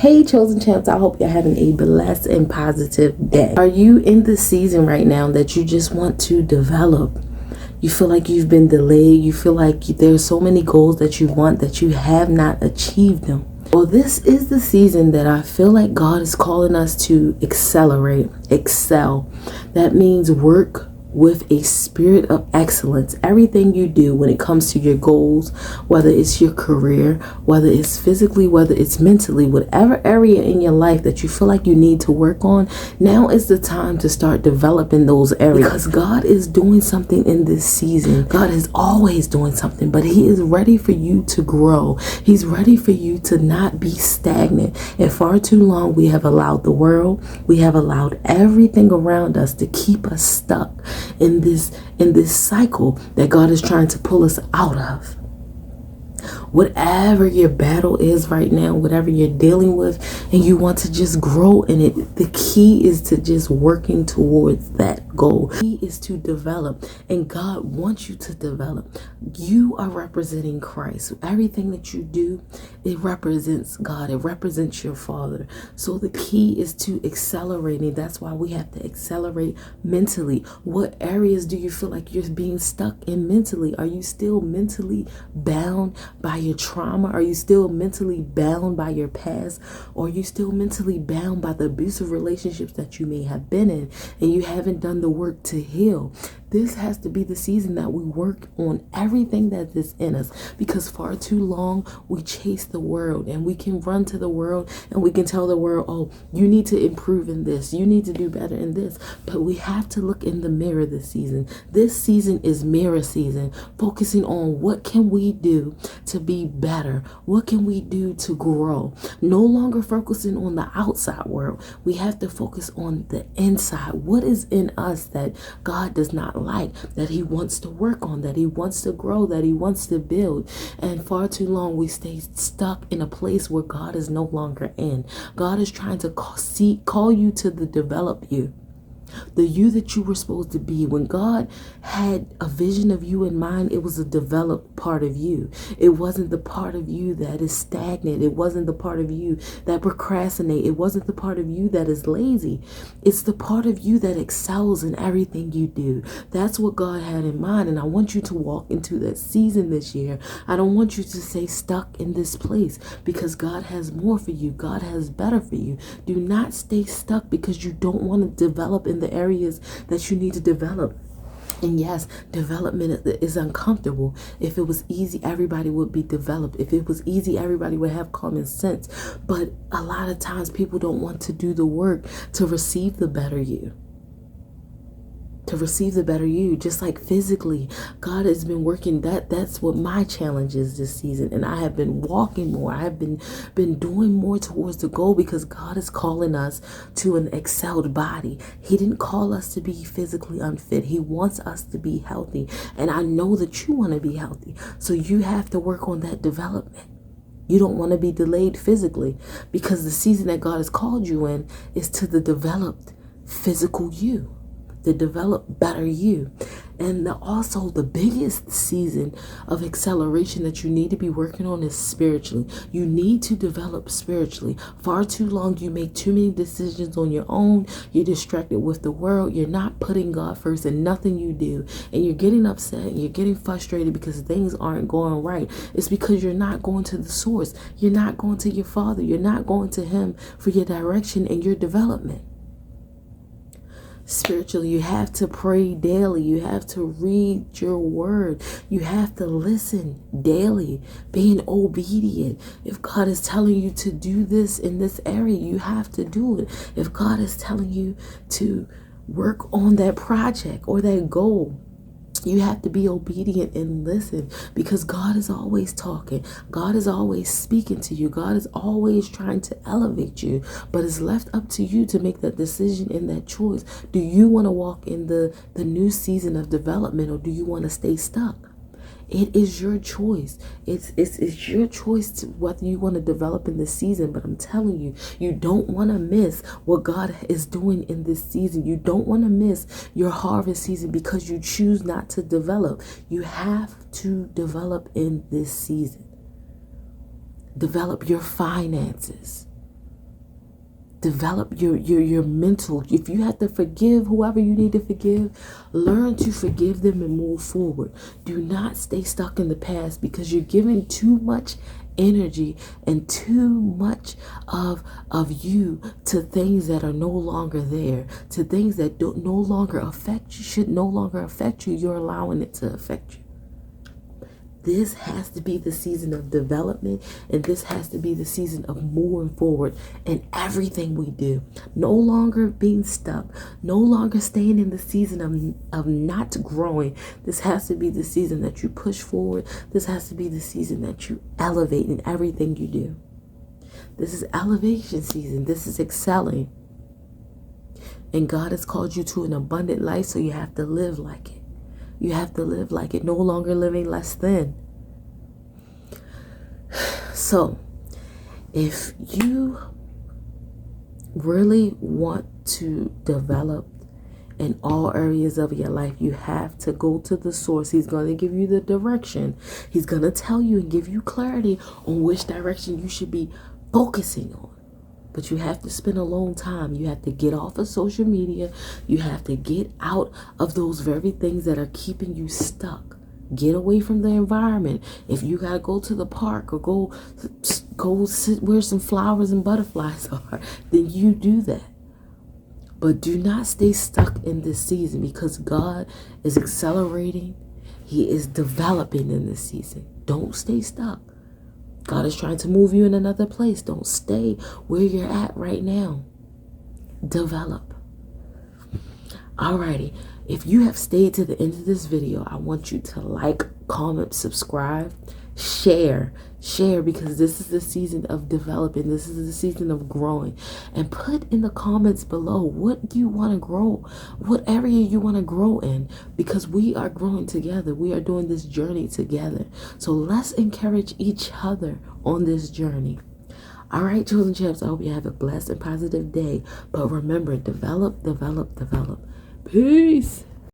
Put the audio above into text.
Hey, Chosen Champs, I hope you're having a blessed and positive day. Are you in the season right now that you just want to develop? You feel like you've been delayed. You feel like there's so many goals that you want that you have not achieved them. Well, this is the season that I feel like God is calling us to accelerate, excel. That means work with a spirit of excellence. Everything you do when it comes to your goals, whether it's your career, whether it's physically, whether it's mentally, whatever area in your life that you feel like you need to work on, now is the time to start developing those areas, because God is doing something in this season. God is always doing something, but he is ready for you to grow. He's ready for you to not be stagnant. And far too long we have allowed the world, we have allowed everything around us to keep us stuck in this cycle that God is trying to pull us out of. Whatever your battle is right now, whatever you're dealing with, and you want to just grow in it, the key is to just working towards that goal. The key is to develop, and God wants you to develop. You are representing Christ. Everything that you do, it represents God. It represents your Father. So the key is to accelerating. That's why we have to accelerate mentally. What areas do you feel like you're being stuck in mentally? Are you still mentally bound by your trauma? Are you still mentally bound by your past? Or are you still mentally bound by the abusive relationships that you may have been in and you haven't done the work to heal? This has to be the season that we work on everything that is in us, because far too long we chase the world, and we can run to the world and we can tell the world, oh, you need to improve in this, you need to do better in this. But we have to look in the mirror this season. This season is mirror season, focusing on what can we do to be better? What can we do to grow? No longer focusing on the outside world. We have to focus on the inside. What is in us that God does not like, that he wants to work on, that he wants to grow, that he wants to build? And far too long we stay stuck in a place where God is no longer in. God is trying to call you to develop you. The you that you were supposed to be. When God had a vision of you in mind, it was a developed part of you. It wasn't the part of you that is stagnant. It wasn't the part of you that procrastinate. It wasn't the part of you that is lazy. It's the part of you that excels in everything you do. That's what God had in mind. And I want you to walk into that season this year. I don't want you to stay stuck in this place, because God has more for you. God has better for you. Do not stay stuck because you don't want to develop in the areas that you need to develop. And yes, development is uncomfortable. If it was easy, everybody would be developed. If it was easy, everybody would have common sense. But a lot of times people don't want to do the work to receive the better you. To receive the better you, just like physically. God has been working. That's what my challenge is this season. And I have been walking more. I have been doing more towards the goal, because God is calling us to an excelled body. He didn't call us to be physically unfit. He wants us to be healthy. And I know that you want to be healthy. So you have to work on that development. You don't want to be delayed physically, because the season that God has called you in is to the developed physical you. To develop better you. And also the biggest season of acceleration that you need to be working on is spiritually. You need to develop spiritually. Far too long you make too many decisions on your own. You're distracted with the world. You're not putting God first in nothing you do. And you're getting upset and you're getting frustrated because things aren't going right. It's because you're not going to the source. You're not going to your Father. You're not going to him for your direction and your development. Spiritually, you have to pray daily. You have to read your word. You have to listen daily, being obedient. If God is telling you to do this in this area, you have to do it. If God is telling you to work on that project or that goal, you have to be obedient and listen, because God is always talking. God is always speaking to you. God is always trying to elevate you, but it's left up to you to make that decision and that choice. Do you want to walk in the new season of development, or do you want to stay stuck? It is your choice. It's your choice to whether you want to develop in this season. But I'm telling you, you don't want to miss what God is doing in this season. You don't want to miss your harvest season because you choose not to develop. You have to develop in this season. Develop your finances. Develop your mental. If you have to forgive whoever you need to forgive, learn to forgive them and move forward. Do not stay stuck in the past, because you're giving too much energy and too much of you to things that are no longer there, to things that don't no longer affect you, should no longer affect you. You're allowing it to affect you. This has to be the season of development, and this has to be the season of moving forward in everything we do. No longer being stuck, no longer staying in the season of not growing. This has to be the season that you push forward. This has to be the season that you elevate in everything you do. This is elevation season. This is excelling. And God has called you to an abundant life, so you have to live like it. You have to live like it, no longer living less than. So, if you really want to develop in all areas of your life, you have to go to the source. He's going to give you the direction. He's going to tell you and give you clarity on which direction you should be focusing on. But you have to spend alone time. You have to get off of social media. You have to get out of those very things that are keeping you stuck. Get away from the environment. If you got to go to the park or go sit where some flowers and butterflies are, then you do that. But do not stay stuck in this season, because God is accelerating. He is developing in this season. Don't stay stuck. God is trying to move you in another place. Don't stay where you're at right now. Develop. Alrighty. If you have stayed to the end of this video, I want you to like, comment, subscribe, share, because this is the season of developing. This is the season of growing. And put in the comments below what you want to grow, what area you want to grow in, because we are growing together. We are doing this journey together. So let's encourage each other on this journey. All right, Chosen Champs, I hope you have a blessed and positive day. But remember, develop, develop, develop. Peace.